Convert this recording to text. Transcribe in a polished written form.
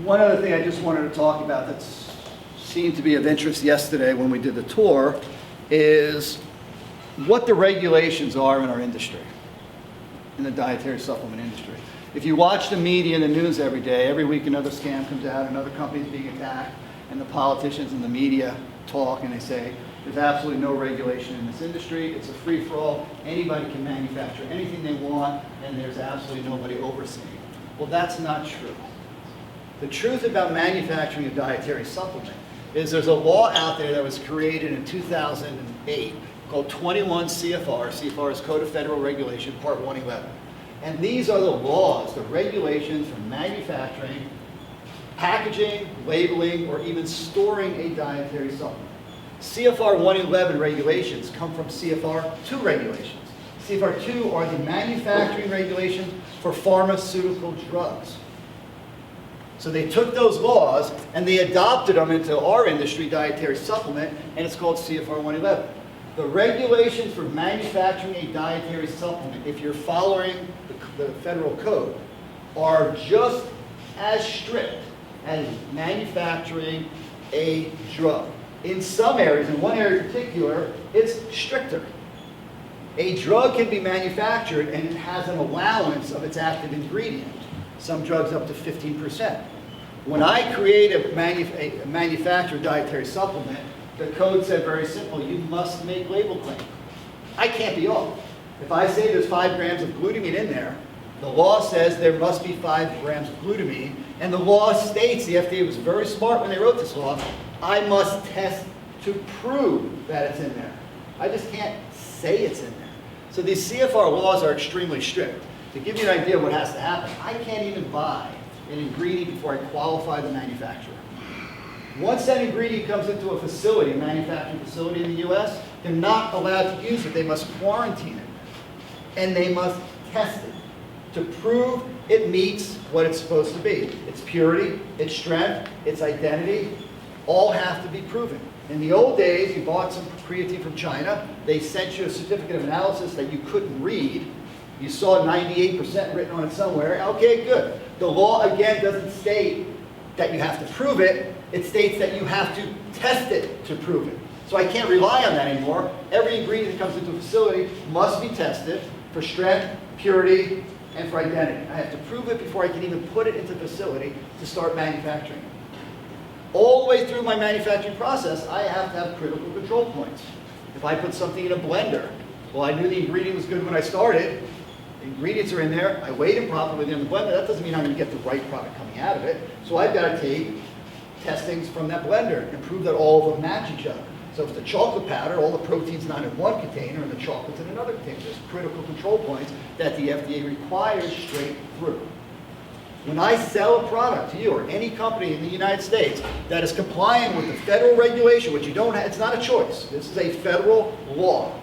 One other thing I just wanted to talk about that seemed to be of interest yesterday when we did the tour is what the regulations are in our industry, in the dietary supplement industry. If you watch the media and the news every day, every week another scam comes out, another company's being attacked, and the politicians and the media talk and they say, there's absolutely no regulation in this industry, it's a free-for-all, anybody can manufacture anything they want, and there's absolutely nobody overseeing. Well, that's not true. The truth about manufacturing a dietary supplement is there's a law out there that was created in 2008 called 21 CFR. CFR is Code of Federal Regulation, Part 111. And these are the laws, the regulations for manufacturing, packaging, labeling, or even storing a dietary supplement. CFR 111 regulations come from CFR 2 regulations. CFR 2 are the manufacturing regulations for pharmaceutical drugs. So they took those laws and they adopted them into our industry, dietary supplement, and it's called CFR 111. The regulations for manufacturing a dietary supplement, if you're following the federal code, are just as strict as manufacturing a drug. In some areas, in one area in particular, it's stricter. A drug can be manufactured and it has an allowance of its active ingredient. Some drugs up to 15%. When I create a manufactured dietary supplement, the code said very simple, you must make label claim. I can't be off. If I say there's 5 grams of glutamine in there, the law says there must be 5 grams of glutamine, and the law states, the FDA was very smart when they wrote this law, I must test to prove that it's in there. I just can't say it's in there. So these CFR laws are extremely strict. To give you an idea of what has to happen, I can't even buy an ingredient before I qualify the manufacturer. Once that ingredient comes into a facility, a manufacturing facility in the US, they're not allowed to use it. They must quarantine it. And they must test it to prove it meets what it's supposed to be. Its purity, its strength, its identity, all have to be proven. In the old days, you bought some creatine from China, they sent you a certificate of analysis that you couldn't read. You saw 98% written on it somewhere. Okay, good. The law, again, doesn't state that you have to prove it. It states that you have to test it to prove it. So I can't rely on that anymore. Every ingredient that comes into a facility must be tested for strength, purity, and for identity. I have to prove it before I can even put it into the facility to start manufacturing it. All the way through my manufacturing process, I have to have critical control points. If I put something in a blender, well, I knew the ingredient was good when I started. The ingredients are in there. I weighed them properly in the blender. That doesn't mean I'm going to get the right product coming out of it. So I've got to take testings from that blender and prove that all of them match each other. So if it's a chocolate powder, all the protein's not in one container and the chocolate's in another container. There's critical control points that the FDA requires straight through. When I sell a product to you or any company in the United States that is complying with the federal regulation, which you don't have, it's not a choice. This is a federal law.